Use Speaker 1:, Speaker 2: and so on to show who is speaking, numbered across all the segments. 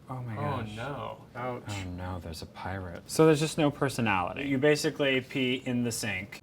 Speaker 1: Oh my gosh.
Speaker 2: Oh no. Ouch.
Speaker 1: Oh no, there's a pirate. So there's just no personality. You basically pee in the sink.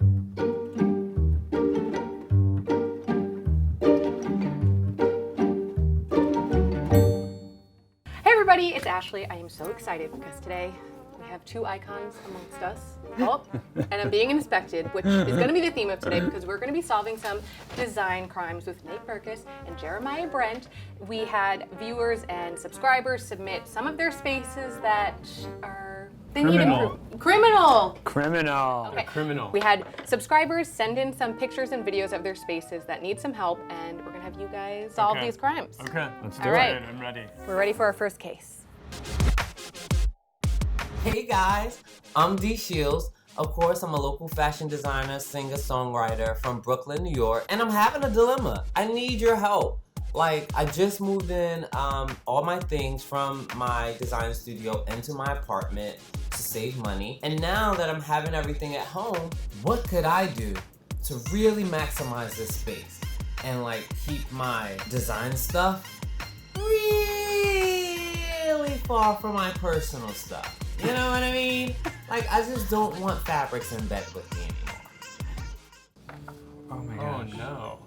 Speaker 3: Hey everybody, it's Ashley. I am so excited because today we have two icons amongst us. Oh, and I'm being inspected, which is going to be the theme of today because we're going to be solving some design crimes with Nate Berkus and Jeremiah Brent. We had viewers and subscribers submit some of their spaces that are they need improvement. Criminal.
Speaker 1: Okay.
Speaker 2: Criminal.
Speaker 3: We had subscribers send in some pictures and videos of their spaces that need some help, and we're going to have you guys solve these crimes.
Speaker 2: Okay, let's do
Speaker 3: All right.
Speaker 2: it. I'm ready.
Speaker 3: We're ready for our first case.
Speaker 4: Hey guys, I'm DeShields. Of course, I'm a local fashion designer, singer, songwriter from Brooklyn, New York, and I'm having a dilemma. I need your help. Like, I just moved in all my things from my design studio into my apartment to save money. And now that I'm having everything at home, what could I do to really maximize this space and like keep my design stuff really far from my personal stuff? You know what I mean? Like, I just don't want fabrics in bed with me anymore.
Speaker 1: Oh my
Speaker 2: Oh
Speaker 1: gosh.
Speaker 2: no.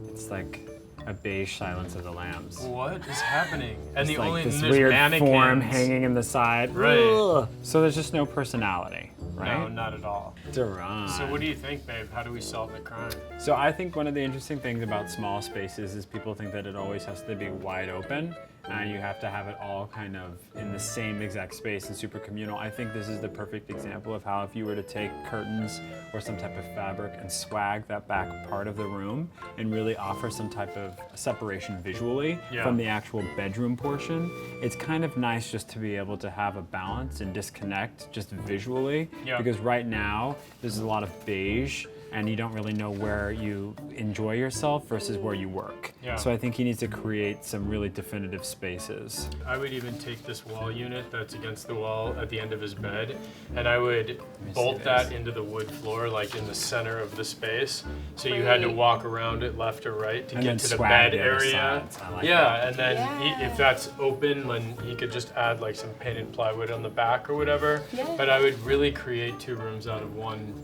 Speaker 1: It's like a beige Silence of the Lambs.
Speaker 2: What is happening? And
Speaker 1: It's
Speaker 2: the
Speaker 1: like
Speaker 2: only
Speaker 1: this
Speaker 2: there's
Speaker 1: weird
Speaker 2: mannequins.
Speaker 1: form hanging in the side.
Speaker 2: Right.
Speaker 1: Ugh. So there's just no personality, right?
Speaker 2: No, not at all.
Speaker 1: Duran.
Speaker 2: So what do you think, babe? How do we solve the crime?
Speaker 1: So I think one of the interesting things about small spaces is people think that it always has to be wide open and you have to have it all kind of in the same exact space and super communal. I think this is the perfect example of how if you were to take curtains or some type of fabric and swag that back part of the room and really offer some type of separation visually from the actual bedroom portion, it's kind of nice just to be able to have a balance and disconnect just visually. Because right now there's a lot of beige and you don't really know where you enjoy yourself versus where you work. So I think he needs to create some really definitive spaces.
Speaker 2: I would even take this wall unit that's against the wall at the end of his bed, and I would bolt that into the wood floor, like in the center of the space. So you had to walk around it left or right to get to the bed area. And then if that's open, then he could just add like some painted plywood on the back or whatever. But I would really create two rooms out of one.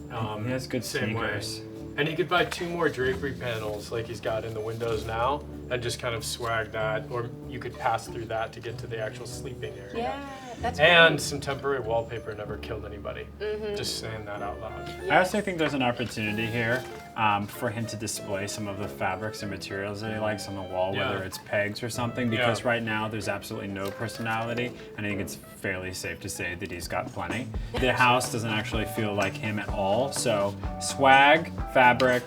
Speaker 1: He has good
Speaker 2: same way. And he could buy two more drapery panels like he's got in the windows now and just kind of swag that, or you could pass through that to get to the actual sleeping area.
Speaker 3: Yeah, that's
Speaker 2: And some temporary wallpaper never killed anybody. Just saying that out loud.
Speaker 1: I also think there's an opportunity here for him to display some of the fabrics and materials that he likes on the wall, whether it's pegs or something, because right now there's absolutely no personality, and I think it's fairly safe to say that he's got plenty. The house doesn't actually feel like him at all, so swag, fabric,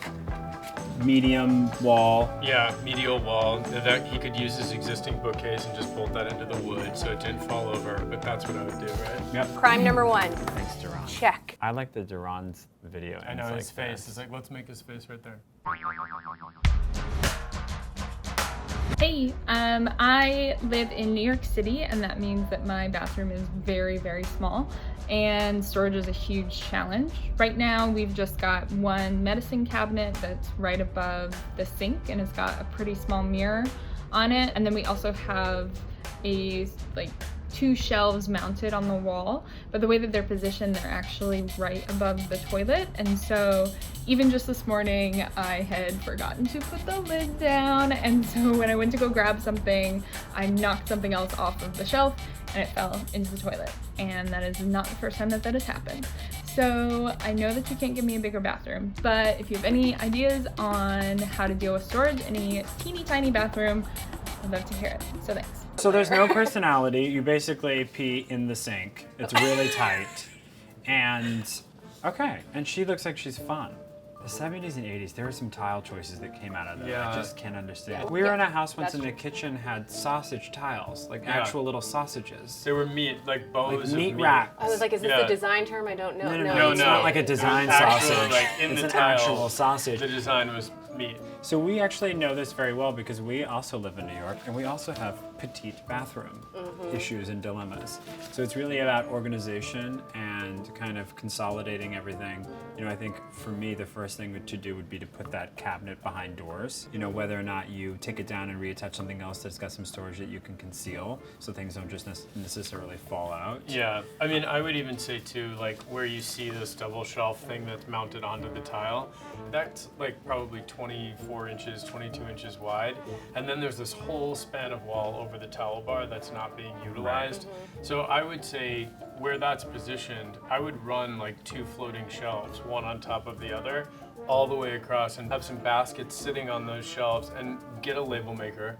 Speaker 1: medium wall.
Speaker 2: Yeah, medial wall. That he could use his existing bookcase and just bolt that into the wood so it didn't fall over, but that's what I would do, right?
Speaker 1: Yep.
Speaker 3: Crime number one.
Speaker 1: Thanks, Duran.
Speaker 3: Check.
Speaker 1: I like the Duran's video.
Speaker 2: I know
Speaker 1: it's
Speaker 2: his
Speaker 1: like
Speaker 2: face. It's like, let's make his face right there.
Speaker 5: Hey, I live in New York City, and that means that my bathroom is very, very small, and storage is a huge challenge. Right now, we've just got one medicine cabinet that's right above the sink, and it's got a pretty small mirror on it, and then we also have two shelves mounted on the wall, but the way that they're positioned, they're actually right above the toilet. And so even just this morning, I had forgotten to put the lid down. And so when I went to go grab something, I knocked something else off of the shelf and it fell into the toilet. And that is not the first time that that has happened. So I know that you can't give me a bigger bathroom, but if you have any ideas on how to deal with storage in a teeny tiny bathroom, I'd love to hear it. So thanks.
Speaker 1: So there's no personality. You basically pee in the sink. It's really tight. And, okay, and she looks like she's fun. The 70s and 80s, there were some tile choices that came out of them. I just can't understand. We were in a house once and the kitchen had sausage tiles, like actual little sausages.
Speaker 2: They were meat, like bows
Speaker 1: like meat
Speaker 2: of meat.
Speaker 1: wracks.
Speaker 3: I was like, is this the design term? I don't know.
Speaker 1: No, it's not like a design sausage.
Speaker 2: Like in
Speaker 1: it's
Speaker 2: the
Speaker 1: an
Speaker 2: tile,
Speaker 1: actual sausage.
Speaker 2: The design was meat.
Speaker 1: So we actually know this very well because we also live in New York and we also have petite bathroom issues and dilemmas. So it's really about organization and kind of consolidating everything. You know, I think for me, the first thing to do would be to put that cabinet behind doors. You know, whether or not you take it down and reattach something else that's got some storage that you can conceal so things don't just necessarily fall out.
Speaker 2: Yeah, I mean, I would even say too, like where you see this double shelf thing that's mounted onto the tile, that's like probably 24 inches, 22 inches wide. And then there's this whole span of wall over the towel bar that's not being utilized. So I would say where that's positioned, I would run like 2 floating shelves, one on top of the other, all the way across, and have some baskets sitting on those shelves, and get a label maker,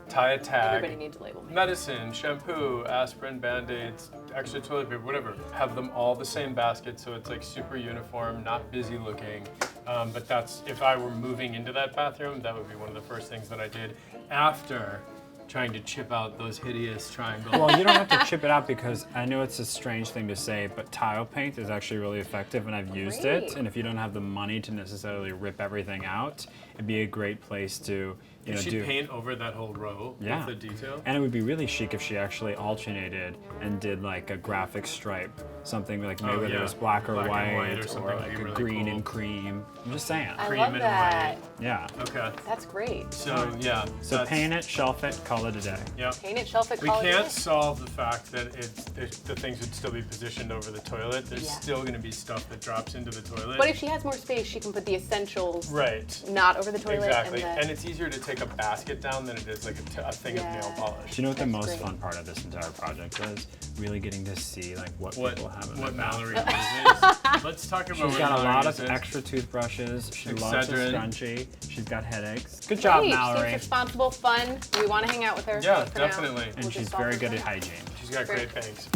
Speaker 2: tie a tag.
Speaker 3: Everybody needs a label.
Speaker 2: Medicine, shampoo, aspirin, Band-Aids, extra toilet paper, whatever. Have them all the same basket so it's like super uniform, not busy looking. But that's, if I were moving into that bathroom, that would be one of the first things that I did after trying to chip out those hideous triangles.
Speaker 1: Well, you don't have to chip it out because I know it's a strange thing to say, but tile paint is actually really effective and I've used it.
Speaker 3: Great.
Speaker 1: And if you don't have the money to necessarily rip everything out, it'd be a great place to, you know,
Speaker 2: Did she
Speaker 1: do.
Speaker 2: paint over that whole row
Speaker 1: Yeah.
Speaker 2: with the detail?
Speaker 1: And it would be really chic if she actually alternated and did like a graphic stripe, something like maybe whether it was black or
Speaker 2: Black and
Speaker 1: white,
Speaker 2: white or something would
Speaker 1: like
Speaker 2: be
Speaker 1: a
Speaker 2: really
Speaker 1: green
Speaker 2: cool.
Speaker 1: and cream. I'm just saying.
Speaker 3: I
Speaker 2: Cream
Speaker 3: love
Speaker 2: and
Speaker 3: that.
Speaker 1: Yeah.
Speaker 2: Okay.
Speaker 3: That's great.
Speaker 2: So yeah.
Speaker 1: So
Speaker 2: that's-
Speaker 1: paint it, shelf it, call it a day.
Speaker 2: Yeah.
Speaker 3: Paint it, shelf it,
Speaker 2: We
Speaker 3: call it a
Speaker 2: can't
Speaker 3: day.
Speaker 2: solve the fact that the things would still be positioned over the toilet. There's
Speaker 3: Yeah.
Speaker 2: still going to be stuff that drops into the toilet.
Speaker 3: But if she has more space, she can put the essentials
Speaker 2: right.
Speaker 3: not over the toilet.
Speaker 2: Exactly.
Speaker 3: And
Speaker 2: And it's easier to take a basket down than it is like a thing of nail polish.
Speaker 1: Do you know what the
Speaker 3: That's
Speaker 1: most
Speaker 3: great.
Speaker 1: fun part of this entire project is? Really getting to see like what people have in
Speaker 2: what
Speaker 1: their bath.
Speaker 2: Mallory uses. Let's talk about
Speaker 1: She's
Speaker 2: what
Speaker 1: got a
Speaker 2: Mallory
Speaker 1: lot of
Speaker 2: uses.
Speaker 1: extra toothbrushes. She loves a
Speaker 2: Excedrin.
Speaker 1: scrunchie. She's got headaches. Good job,
Speaker 3: Great.
Speaker 1: Mallory.
Speaker 3: Seems responsible, fun. We want to hang out with her.
Speaker 2: Yeah,
Speaker 3: but for now,
Speaker 2: definitely.
Speaker 1: And
Speaker 3: we'll
Speaker 1: she's
Speaker 3: just solve
Speaker 1: very
Speaker 3: her
Speaker 1: good at
Speaker 3: problem.
Speaker 1: hygiene.
Speaker 2: She's got great bangs.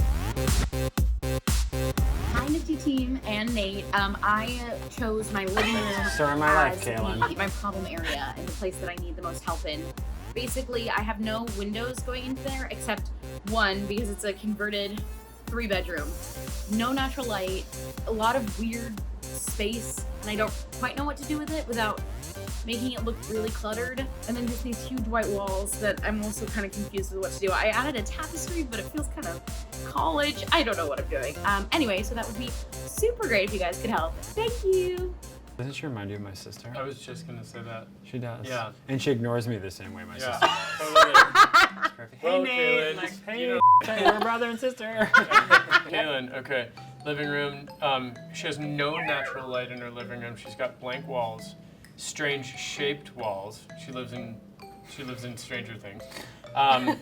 Speaker 6: Hi, Nifty team and Nate. I chose my living room
Speaker 1: Story of my life,
Speaker 6: as
Speaker 1: Kaylin.
Speaker 6: my problem area and the place that I need the most help in. Basically, I have no windows going into there except one because it's a converted 3-bedroom. No natural light, a lot of weird space, and I don't quite know what to do with it without making it look really cluttered. And then just these huge white walls that I'm also kind of confused with what to do. I added a tapestry, but it feels kind of college. I don't know what I'm doing. Anyway, so that would be super great if you guys could help. Thank you.
Speaker 1: Doesn't she remind you of my sister?
Speaker 2: I was just gonna say that.
Speaker 1: She does.
Speaker 2: Yeah.
Speaker 1: And she ignores me the same way my sister.
Speaker 2: Yeah. Totally.
Speaker 1: Perfect.
Speaker 2: Well,
Speaker 1: Hey, Nate.
Speaker 2: Kaylin,
Speaker 1: Like, hey,
Speaker 2: you know-
Speaker 1: we're brother and sister.
Speaker 2: Kaylin, okay. Living room. She has no natural light in her living room. She's got blank walls, strange shaped walls. She lives in Stranger Things.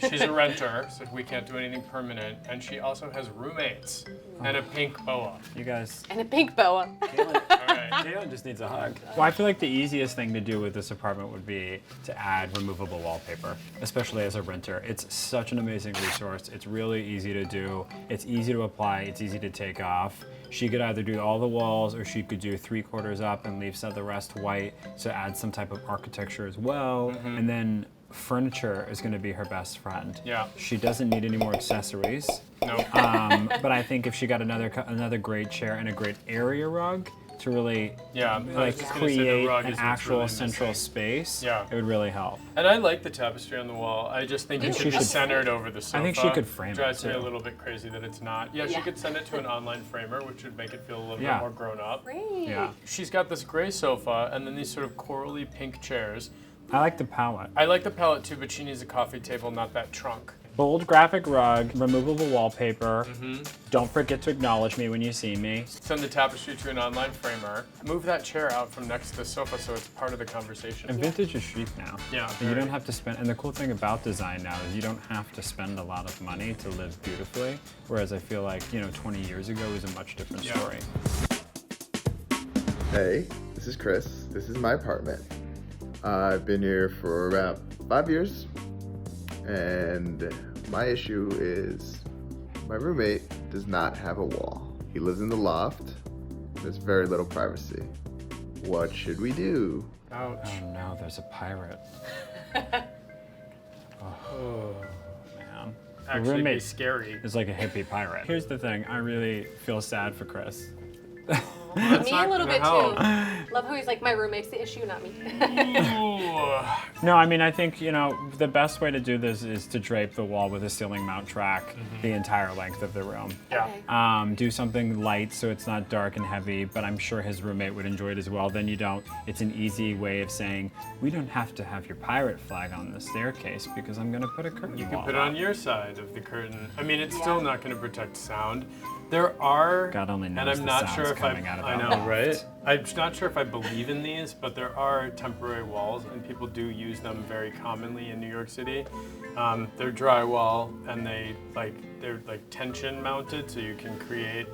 Speaker 2: She's a renter, so we can't do anything permanent. And she also has roommates and a pink boa.
Speaker 1: You guys.
Speaker 3: And a pink boa.
Speaker 1: Kaylin,
Speaker 2: All right.
Speaker 1: Kaylin just needs a hug. Well, I feel like the easiest thing to do with this apartment would be to add removable wallpaper, especially as a renter. It's such an amazing resource. It's really easy to do. It's easy to apply. It's easy to take off. She could either do all the walls or she could do 3/4 up and leave the rest white, so add some type of architecture as well. And then furniture is going to be her best friend.
Speaker 2: Yeah.
Speaker 1: She doesn't need any more accessories.
Speaker 2: No.
Speaker 1: But I think if she got another great chair and a great area rug to really
Speaker 2: Yeah. I was
Speaker 1: like
Speaker 2: just gonna say the
Speaker 1: create
Speaker 2: rug
Speaker 1: an
Speaker 2: is what's
Speaker 1: actual
Speaker 2: really
Speaker 1: central
Speaker 2: missing.
Speaker 1: space,
Speaker 2: Yeah.
Speaker 1: it would really help.
Speaker 2: And I like the tapestry on the wall. I just think it
Speaker 1: think
Speaker 2: should
Speaker 1: she
Speaker 2: be
Speaker 1: should-
Speaker 2: centered over the sofa.
Speaker 1: I think she could frame it,
Speaker 2: Drives me a
Speaker 1: too.
Speaker 2: little bit crazy that it's not. Yeah, she
Speaker 3: Yeah.
Speaker 2: could send it to an online framer, which would make it feel a little
Speaker 1: Yeah.
Speaker 2: bit more grown up.
Speaker 3: Great.
Speaker 1: Yeah,
Speaker 2: She's got this gray sofa and then these sort of corally pink chairs.
Speaker 1: I like the palette.
Speaker 2: I like the palette too, but she needs a coffee table, not that trunk.
Speaker 1: Bold graphic rug, removable wallpaper.
Speaker 2: Mm-hmm.
Speaker 1: Don't forget to acknowledge me when you see me.
Speaker 2: Send the tapestry to an online framer. Move that chair out from next to the sofa so it's part of the conversation.
Speaker 1: And vintage is chic now.
Speaker 2: Yeah,
Speaker 1: And you
Speaker 2: very.
Speaker 1: don't have to spend, and the cool thing about design now is you don't have to spend a lot of money to live beautifully. Whereas I feel like, 20 years ago was a much different
Speaker 2: Yeah.
Speaker 1: story.
Speaker 7: Hey, this is Chris. This is my apartment. I've been here for about 5 years, and my issue is my roommate does not have a wall. He lives in the loft. There's very little privacy. What should we do?
Speaker 2: Ouch.
Speaker 1: Oh no, there's a pirate.
Speaker 2: Oh,
Speaker 1: Man. The
Speaker 2: actually be
Speaker 1: roommate
Speaker 2: scary.
Speaker 1: is like a hippie pirate. Here's the thing, I really feel sad for Chris.
Speaker 2: That's
Speaker 3: Me
Speaker 2: not
Speaker 3: a little
Speaker 2: gonna
Speaker 3: bit
Speaker 2: help.
Speaker 3: too. Love how he's like, my roommate's the issue, not me.
Speaker 2: Ooh.
Speaker 1: No, I mean, I think, the best way to do this is to drape the wall with a ceiling mount track the entire length of the room.
Speaker 2: Yeah.
Speaker 3: Okay.
Speaker 1: Do something light so it's not dark and heavy, but I'm sure his roommate would enjoy it as well. Then it's an easy way of saying, we don't have to have your pirate flag on the staircase because I'm going to put a curtain
Speaker 2: You
Speaker 1: wall
Speaker 2: can put it
Speaker 1: up.
Speaker 2: on your side of the curtain. I mean, it's
Speaker 3: Yeah.
Speaker 2: still not going to protect sound. There are,
Speaker 1: God only knows
Speaker 2: and I'm
Speaker 1: the
Speaker 2: not
Speaker 1: sounds
Speaker 2: sure if
Speaker 1: coming out of
Speaker 2: I
Speaker 1: that
Speaker 2: know,
Speaker 1: loft.
Speaker 2: right? I'm not sure if I believe in these, but there are temporary walls, and people do use them very commonly in New York City. They're drywall, and they're like tension mounted, so you can create.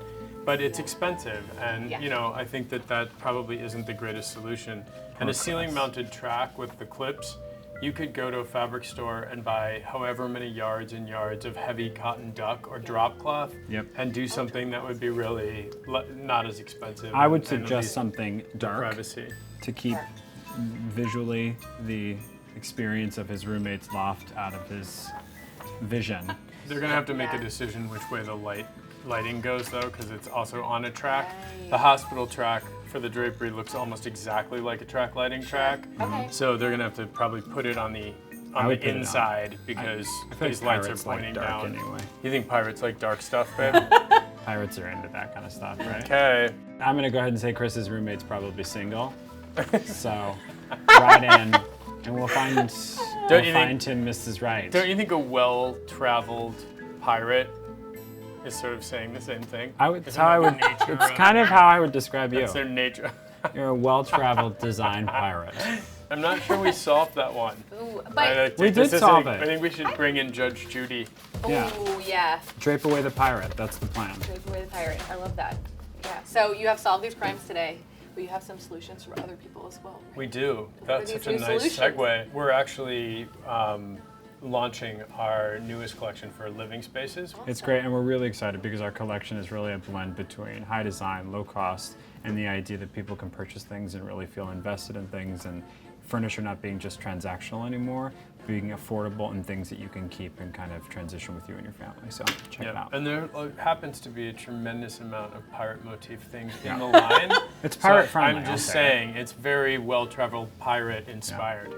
Speaker 2: But it's expensive, and
Speaker 3: Yeah.
Speaker 2: I think that probably isn't the greatest solution. And a ceiling-mounted track with the clips. You could go to a fabric store and buy however many yards and yards of heavy cotton duck or drop cloth and do something that would be really not as expensive.
Speaker 1: I would
Speaker 2: and at
Speaker 1: suggest
Speaker 2: least
Speaker 1: something dark
Speaker 2: privacy.
Speaker 1: to keep visually the experience of his roommate's loft out of his vision.
Speaker 2: They're gonna have to make a decision which way the lighting goes though, because it's also on a track.
Speaker 3: Right.
Speaker 2: The hospital track for the drapery looks almost exactly like a track lighting track.
Speaker 3: Okay.
Speaker 2: So they're gonna have to probably put it on the
Speaker 1: I would put it on.
Speaker 2: inside because
Speaker 1: I feel
Speaker 2: these
Speaker 1: like
Speaker 2: lights are
Speaker 1: pirates like
Speaker 2: pointing
Speaker 1: dark
Speaker 2: down.
Speaker 1: anyway.
Speaker 2: You think pirates like dark stuff, babe?
Speaker 1: Pirates are into that kind of stuff, right?
Speaker 2: Okay.
Speaker 1: I'm gonna go ahead and say Chris's roommate's probably single. So write in and we'll find
Speaker 2: you think-
Speaker 1: him Mrs. Right.
Speaker 2: Don't you think a well-traveled pirate is sort of saying the same thing?
Speaker 1: It's kind of how I would describe you.
Speaker 2: That's their nature.
Speaker 1: You're a well-traveled design pirate.
Speaker 2: I'm not sure we solved that one.
Speaker 3: Ooh, but,
Speaker 1: We did solve
Speaker 2: I
Speaker 1: it.
Speaker 2: think we should bring in Judge Judy.
Speaker 1: Yeah.
Speaker 3: ooh, yeah.
Speaker 1: Drape away the pirate. That's the plan.
Speaker 3: Drape away the pirate. I love that. Yeah. So you have solved these crimes today, but you have some solutions for other people as well. Right?
Speaker 2: We do. That's
Speaker 3: these
Speaker 2: such a
Speaker 3: new
Speaker 2: nice
Speaker 3: solutions?
Speaker 2: segue. We're actually launching our newest collection for living spaces.
Speaker 1: It's great, and we're really excited because our collection is really a blend between high design, low cost, and the idea that people can purchase things and really feel invested in things, and furniture not being just transactional anymore, being affordable and things that you can keep and kind of transition with you and your family. So check it out.
Speaker 2: And there happens to be a tremendous amount of pirate motif things in the line.
Speaker 1: It's pirate
Speaker 2: So
Speaker 1: friendly.
Speaker 2: I'm just
Speaker 1: I'll say.
Speaker 2: saying, it's very well-traveled pirate inspired.